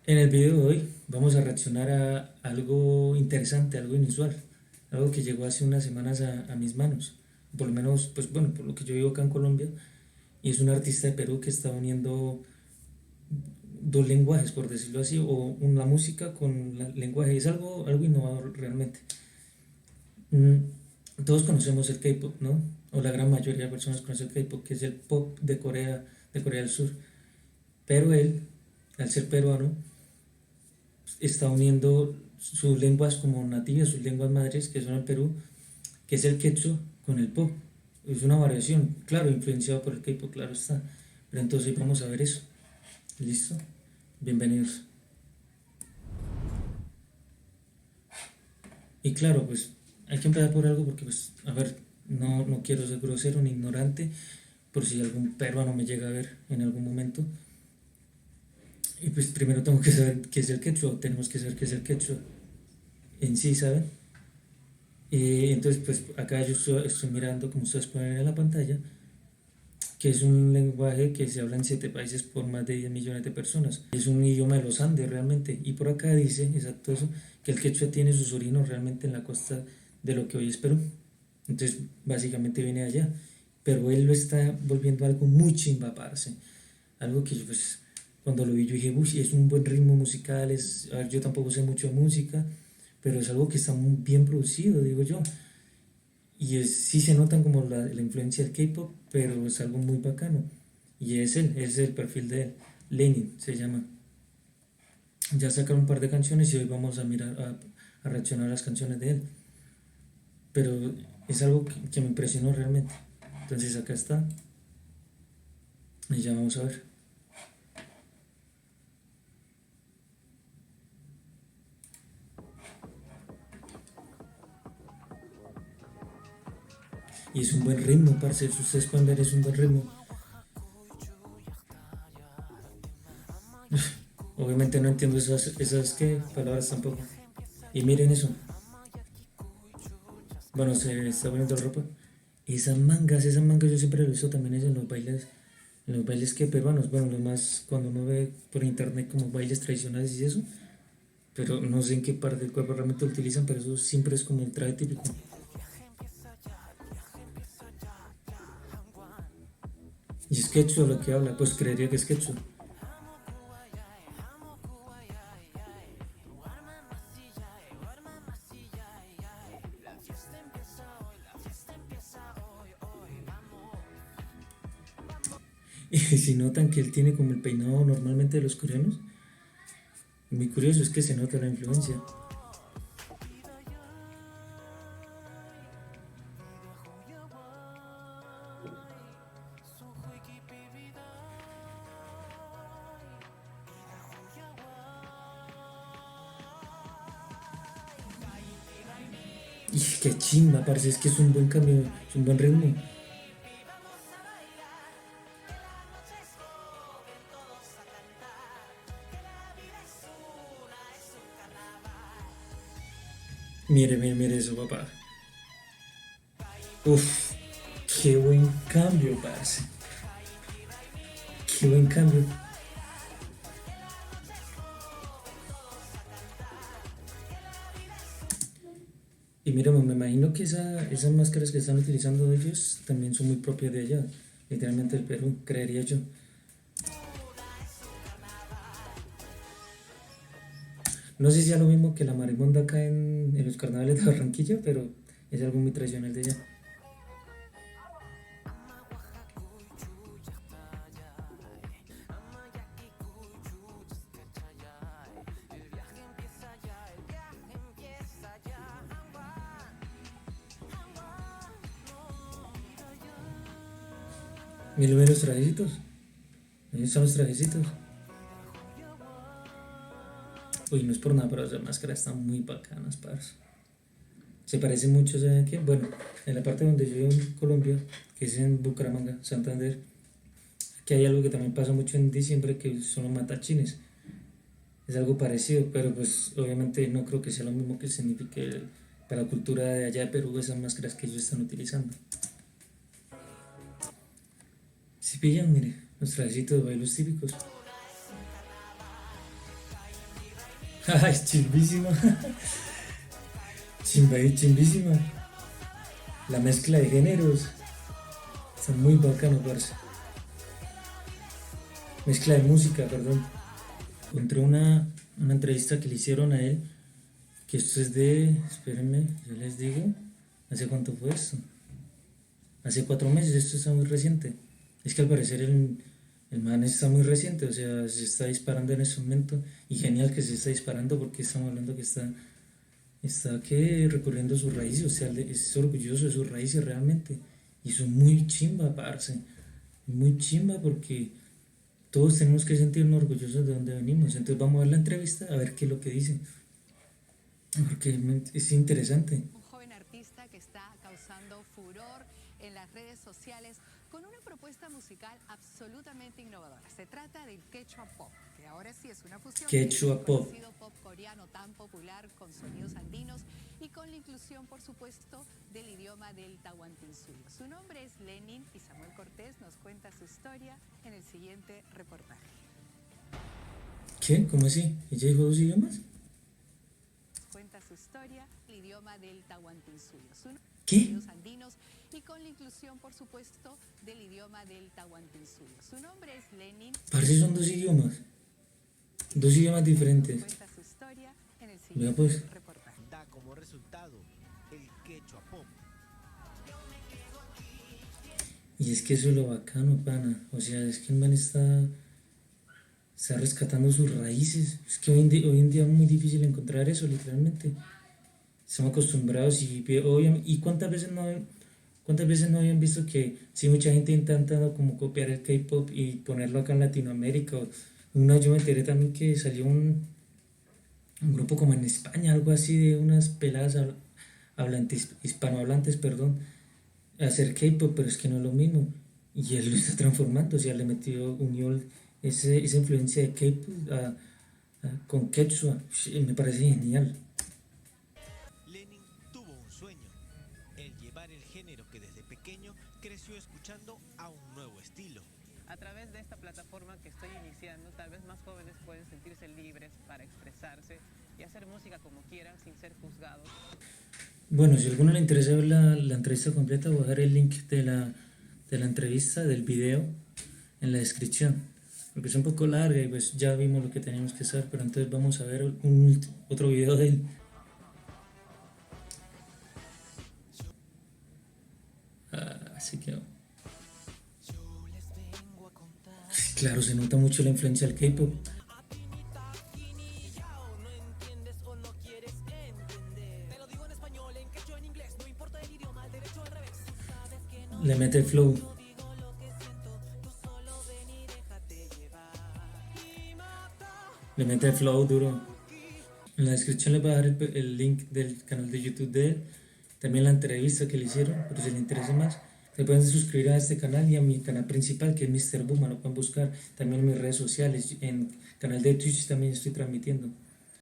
En el video de hoy vamos a reaccionar a algo interesante, algo inusual, algo que llegó hace unas semanas a mis manos. Por lo menos, pues bueno, por lo que yo vivo acá en Colombia, y es un artista de Perú que está uniendo dos lenguajes, por decirlo así, o una música con el lenguaje. Es algo innovador realmente. Mm, Todos conocemos el K-pop, ¿no? O la gran mayoría de personas conocen el K-pop, que es el pop de Corea del Sur. Pero él, al ser peruano, está uniendo sus lenguas como nativas, sus lenguas madres, que son el Perú, que es el quechua, con el pop. Es una variación, claro, influenciado por el K-pop, claro está. Pero entonces vamos a ver eso. ¿Listo? Bienvenidos. Y claro, pues hay que empezar por algo porque, pues, a ver, no quiero ser grosero ni ignorante, por si algún peruano me llega a ver en algún momento. Y pues primero tengo que saber qué es el quechua, tenemos que saber qué es el quechua en sí, ¿saben? Entonces, pues acá yo estoy mirando, como ustedes pueden ver en la pantalla, que es un lenguaje que se habla en 7 países por más de 10 millones de personas. Es un idioma de los Andes realmente. Y por acá dice, exacto eso, que el quechua tiene sus orígenes realmente en la costa de lo que hoy es Perú. Entonces, básicamente viene de allá. Pero él lo está volviendo algo muy chimba, parce. Algo que pues cuando lo vi yo dije, uy, es un buen ritmo musical, a ver, yo tampoco sé mucho de música, pero es algo que está muy bien producido, digo yo. Y sí se notan como la influencia del K-pop, pero es algo muy bacano. Y es él, es el perfil de él. Lenin se llama. Ya sacaron un par de canciones y hoy vamos a mirar, a reaccionar a las canciones de él. Pero es algo que me impresionó realmente. Entonces acá está. Y ya vamos a ver. Y es un buen ritmo, parce. Si ustedes pueden ver, es un buen ritmo. Obviamente no entiendo esas ¿qué? Palabras tampoco. Y miren eso. Bueno, se está poniendo ropa. Esas mangas yo siempre lo he visto también en los bailes que peruanos, bueno, lo más cuando uno ve por internet como bailes tradicionales y eso, pero no sé en qué parte del cuerpo realmente lo utilizan, pero eso siempre es como el traje típico. Y es quechua lo que habla, pues creería que es quechua. Y si notan que él tiene como el peinado normalmente de los coreanos, muy curioso es que se nota la influencia. Y qué chimba, parece es que es un buen cambio, es un buen ritmo. Mire, mire, mire eso, papá. Uf, qué buen cambio, parce. Qué buen cambio. Y mira, me imagino que esas máscaras que están utilizando ellos también son muy propias de allá, literalmente del Perú, creería yo. No sé si es lo mismo que la marimonda acá en los carnavales de Barranquilla, pero es algo muy tradicional de allá. Mira, ve los trajecitos. Ahí están los trajecitos. Uy, no es por nada, pero las máscaras están muy bacanas, parce. Se parece mucho, ¿saben qué? Bueno, en la parte donde yo vivo en Colombia, que es en Bucaramanga, Santander, que hay algo que también pasa mucho en diciembre, que son los matachines. Es algo parecido, pero pues obviamente no creo que sea lo mismo que signifique para la cultura de allá de Perú esas máscaras que ellos están utilizando. Si pillan, mire, los trajecitos de bailos típicos. Ay, chimbísima. Chimba y chimbísima. La mezcla de géneros. Está muy bacano, parce. Mezcla de música, perdón. Encontré una entrevista que le hicieron a él. Que esto es de. Espérenme, yo les digo. ¿Hace cuánto fue esto? Hace 4 meses, esto está muy reciente. Es que al parecer el man está muy reciente, o sea, se está disparando en ese momento. Y genial que se está disparando porque estamos hablando que está que recorriendo sus raíces, o sea, es orgulloso de sus raíces realmente. Y eso es muy chimba, parce. Muy chimba porque todos tenemos que sentirnos orgullosos de donde venimos. Entonces vamos a ver la entrevista a ver qué es lo que dice. Porque es interesante. Un joven artista que está causando furor en las redes sociales con una propuesta musical absolutamente innovadora. Se trata del Quechua Pop, que ahora sí es una fusión Quechua del Pop. conocido pop coreano tan popular con sonidos andinos y con la inclusión, por supuesto, del idioma del Tahuantinsuyo. Su nombre es Lenin y Samuel Cortés nos cuenta su historia en el siguiente reportaje. ¿Qué? ¿Cómo así? ¿Ella dijo 2 idiomas? Cuenta su historia, el idioma del Tahuantinsuyo. ¿Qué? Sonidos andinos y con la inclusión, por supuesto, del idioma del Tahuantinsuyo. Su nombre es Lenin. Parce, son 2 idiomas. 2 idiomas diferentes. Cuenta su historia en el Vea siguiente pues. reportaje. Da como resultado el Quechua Pop. Y es que eso es lo bacano, pana. O sea, es que el man está rescatando sus raíces. Es que hoy en día es muy difícil encontrar eso, literalmente. Estamos acostumbrados y cuántas veces no habían visto que sí mucha gente intentando como copiar el K-pop y ponerlo acá en Latinoamérica. Yo me enteré también que salió un grupo como en España, algo así de unas peladas hispanohablantes, perdón, a hacer K-pop, pero es que no es lo mismo. Y él lo está transformando, o sea, unió esa influencia de K-pop con Quechua. Me parece genial. Lenin tuvo un sueño, el llevar el género que desde pequeño creció escuchando a un nuevo estilo. A través de esta plataforma que estoy iniciando, tal vez más jóvenes pueden sentirse libres para expresarse y hacer música como quieran sin ser juzgados. Bueno, si a alguno le interesa ver la entrevista completa, voy a dejar el link de la entrevista, del video, en la descripción. Porque es un poco larga y pues ya vimos lo que teníamos que hacer, pero entonces vamos a ver otro video de él. Así que... Claro, se nota mucho la influencia del K-pop. Le mete el flow. Le mete el flow duro. En la descripción les voy a dejar el link del canal de YouTube de él. También la entrevista que le hicieron, pero si les interesa más, se pueden suscribir a este canal y a mi canal principal, que es Mr. Buma, lo pueden buscar también en mis redes sociales. En canal de Twitch también estoy transmitiendo.